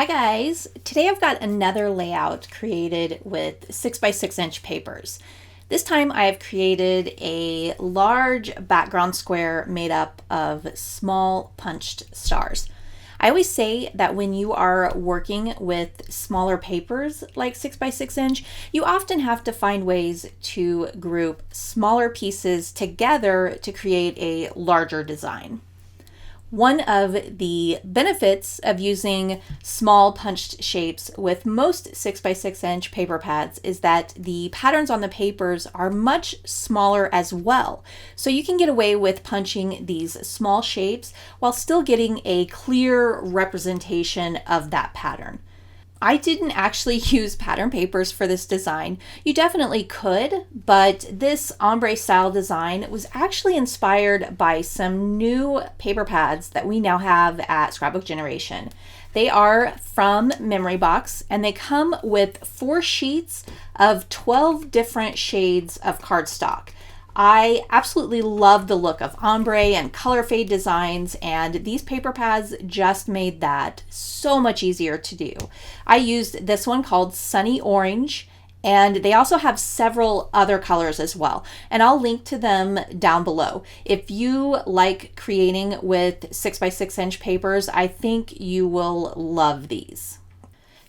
Hi guys! Today I've got another layout created with 6x6" papers. This time I've created a large background square made up of small punched stars. I always say that when you are working with smaller papers like 6x6", you often have to find ways to group smaller pieces together to create a larger design. One of the benefits of using small punched shapes with most 6x6" paper pads is that the patterns on the papers are much smaller as well. So you can get away with punching these small shapes while still getting a clear representation of that pattern. I didn't actually use pattern papers for this design. You definitely could, but this ombre style design was actually inspired by some new paper pads that we now have at Scrapbook Generation. They are from Memory Box and they come with 4 sheets of 12 different shades of cardstock. I absolutely love the look of ombre and color fade designs, and these paper pads just made that so much easier to do. I used this one called Sunny Orange, and they also have several other colors as well, and I'll link to them down below. If you like creating with 6x6" papers, I think you will love these.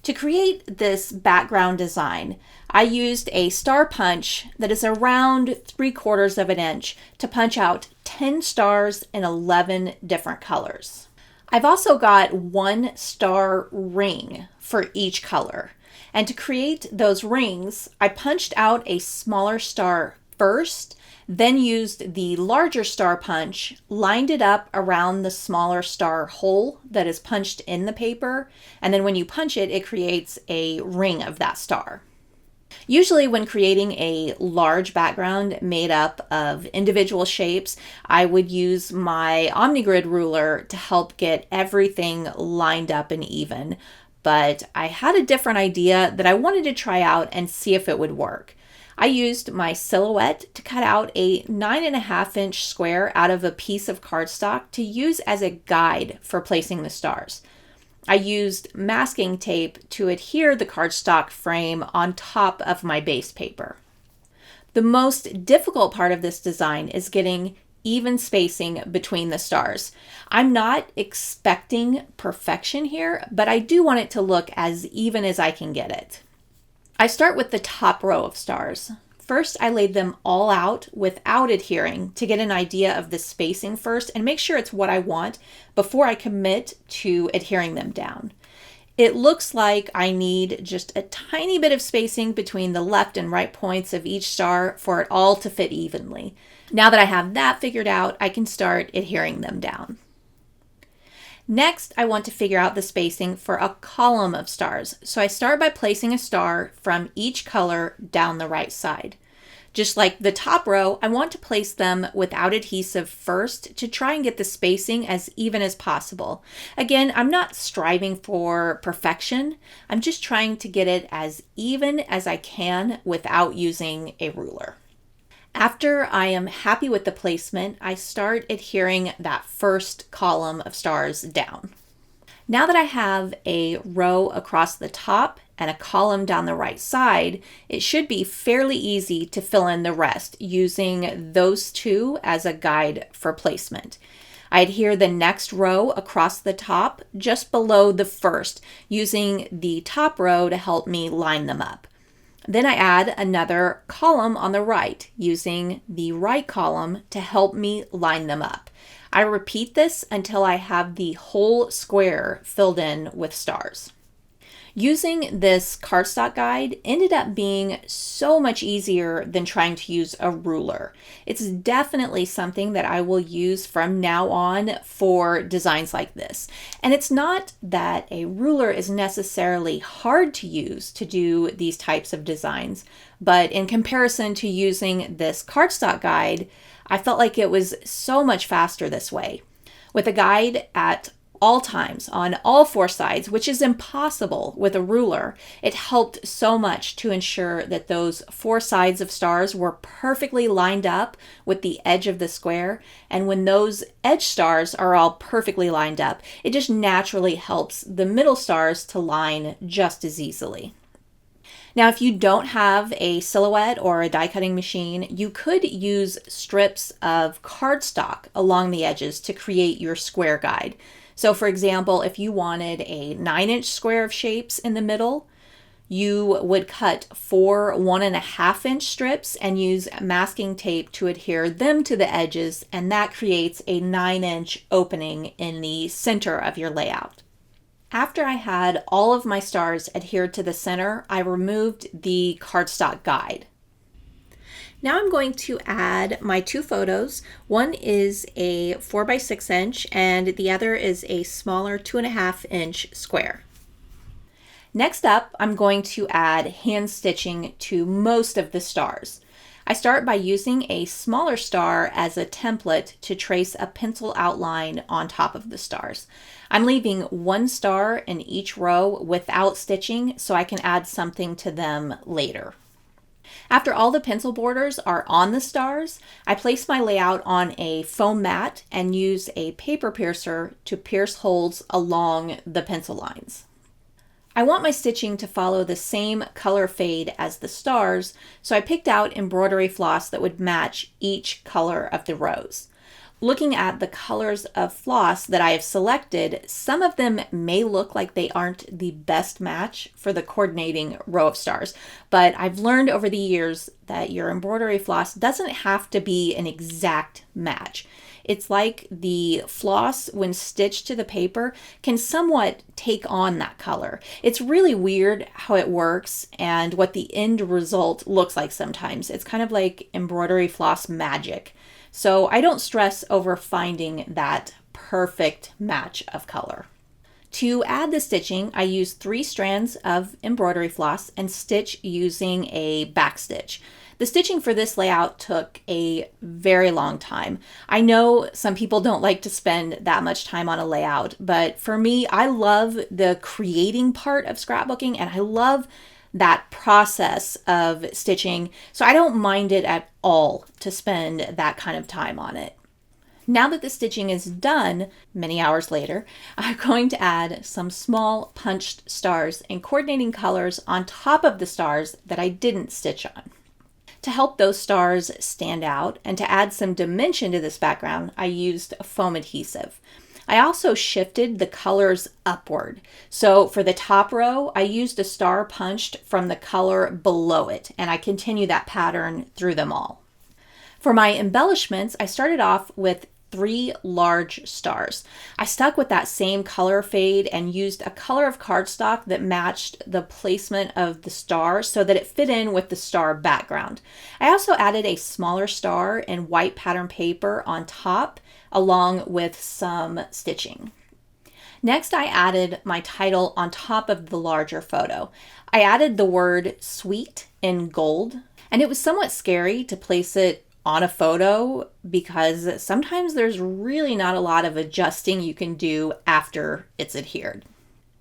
To create this background design, I used a star punch that is around 3/4 of an inch to punch out 10 stars in 11 different colors. I've also got 1 star ring for each color. And to create those rings, I punched out a smaller star first, then used the larger star punch, lined it up around the smaller star hole that is punched in the paper, and then when you punch it, it creates a ring of that star. Usually when creating a large background made up of individual shapes, I would use my OmniGrid ruler to help get everything lined up and even, but I had a different idea that I wanted to try out and see if it would work. I used my silhouette to cut out a 9.5" square out of a piece of cardstock to use as a guide for placing the stars. I used masking tape to adhere the cardstock frame on top of my base paper. The most difficult part of this design is getting even spacing between the stars. I'm not expecting perfection here, but I do want it to look as even as I can get it. I start with the top row of stars. First, I laid them all out without adhering to get an idea of the spacing first and make sure it's what I want before I commit to adhering them down. It looks like I need just a tiny bit of spacing between the left and right points of each star for it all to fit evenly. Now that I have that figured out, I can start adhering them down. Next, I want to figure out the spacing for a column of stars. So I start by placing a star from each color down the right side. Just like the top row, I want to place them without adhesive first to try and get the spacing as even as possible. Again, I'm not striving for perfection. I'm just trying to get it as even as I can without using a ruler. After I am happy with the placement, I start adhering that first column of stars down. Now that I have a row across the top and a column down the right side, it should be fairly easy to fill in the rest using those two as a guide for placement. I adhere the next row across the top just below the first, using the top row to help me line them up. Then I add another column on the right, using the right column to help me line them up. I repeat this until I have the whole square filled in with stars. Using this cardstock guide ended up being so much easier than trying to use a ruler. It's definitely something that I will use from now on for designs like this. And it's not that a ruler is necessarily hard to use to do these types of designs, but in comparison to using this cardstock guide, I felt like it was so much faster this way. With a guide at all times on all four sides, which is impossible with a ruler. It helped so much to ensure that those four sides of stars were perfectly lined up with the edge of the square. And when those edge stars are all perfectly lined up, it just naturally helps the middle stars to line just as easily. Now, if you don't have a silhouette or a die cutting machine, you could use strips of cardstock along the edges to create your square guide. So for example, if you wanted a 9-inch square of shapes in the middle, you would cut 4 1.5-inch strips and use masking tape to adhere them to the edges, and that creates a 9-inch opening in the center of your layout. After I had all of my stars adhered to the center, I removed the cardstock guide. Now I'm going to add my 2 photos. One is a 4x6 inch and the other is a smaller 2.5-inch square. Next up, I'm going to add hand stitching to most of the stars. I start by using a smaller star as a template to trace a pencil outline on top of the stars. I'm leaving 1 star in each row without stitching so I can add something to them later. After all the pencil borders are on the stars, I place my layout on a foam mat and use a paper piercer to pierce holes along the pencil lines. I want my stitching to follow the same color fade as the stars, so I picked out embroidery floss that would match each color of the rows. Looking at the colors of floss that I have selected, some of them may look like they aren't the best match for the coordinating row of stars, but I've learned over the years that your embroidery floss doesn't have to be an exact match. It's like the floss, when stitched to the paper, can somewhat take on that color. It's really weird how it works and what the end result looks like sometimes. It's kind of like embroidery floss magic. So I don't stress over finding that perfect match of color. To add the stitching, I use 3 strands of embroidery floss and stitch using a back stitch. The stitching for this layout took a very long time. I know some people don't like to spend that much time on a layout, but for me, I love the creating part of scrapbooking and I love that process of stitching, so I don't mind it at all to spend that kind of time on it. Now that the stitching is done, many hours later, I'm going to add some small punched stars and coordinating colors on top of the stars that I didn't stitch on. To help those stars stand out and to add some dimension to this background, I used foam adhesive. I also shifted the colors upward. So for the top row, I used a star punched from the color below it, and I continue that pattern through them all. For my embellishments, I started off with 3 large stars. I stuck with that same color fade and used a color of cardstock that matched the placement of the star so that it fit in with the star background. I also added a smaller star in white pattern paper on top along with some stitching. Next, I added my title on top of the larger photo. I added the word sweet in gold, and it was somewhat scary to place it on a photo because sometimes there's really not a lot of adjusting you can do after it's adhered.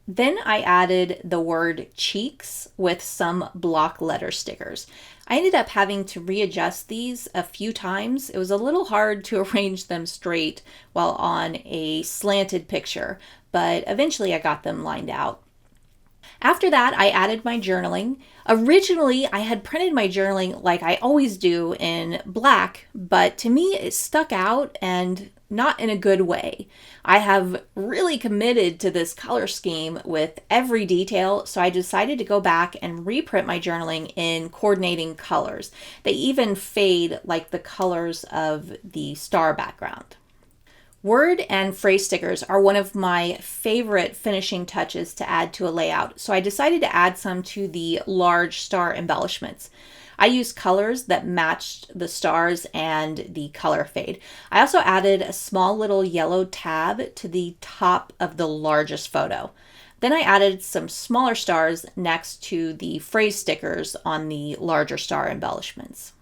Then I added the word cheeks with some block letter stickers. I ended up having to readjust these a few times. It was a little hard to arrange them straight while on a slanted picture, but eventually I got them lined out. After that, I added my journaling. Originally, I had printed my journaling like I always do in black, but to me it stuck out and not in a good way. I have really committed to this color scheme with every detail, so I decided to go back and reprint my journaling in coordinating colors. They even fade like the colors of the star background. Word and phrase stickers are one of my favorite finishing touches to add to a layout, so I decided to add some to the large star embellishments. I used colors that matched the stars and the color fade. I also added a small little yellow tab to the top of the largest photo. Then I added some smaller stars next to the phrase stickers on the larger star embellishments.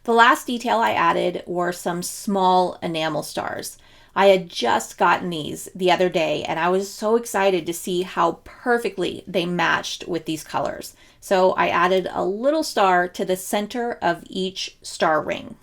The last detail I added were some small enamel stars. I had just gotten these the other day and I was so excited to see how perfectly they matched with these colors. So I added a little star to the center of each star ring.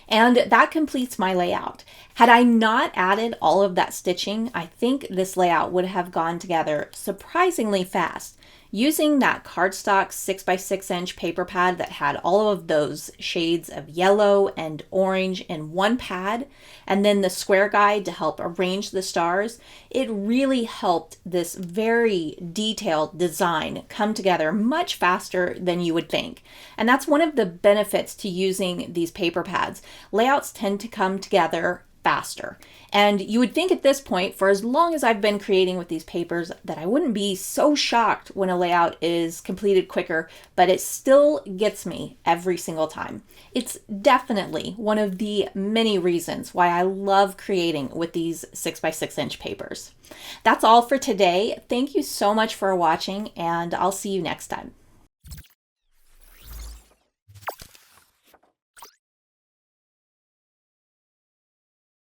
And that completes my layout. Had I not added all of that stitching, I think this layout would have gone together surprisingly fast. Using that cardstock 6x6 paper pad that had all of those shades of yellow and orange in one pad, and then the square guide to help arrange the stars, it really helped this very detailed design come together much faster than you would think. And that's one of the benefits to using these paper pads. Layouts tend to come together faster. And you would think at this point, for as long as I've been creating with these papers, that I wouldn't be so shocked when a layout is completed quicker, but it still gets me every single time. It's definitely one of the many reasons why I love creating with these 6x6 papers. That's all for today. Thank you so much for watching, and I'll see you next time.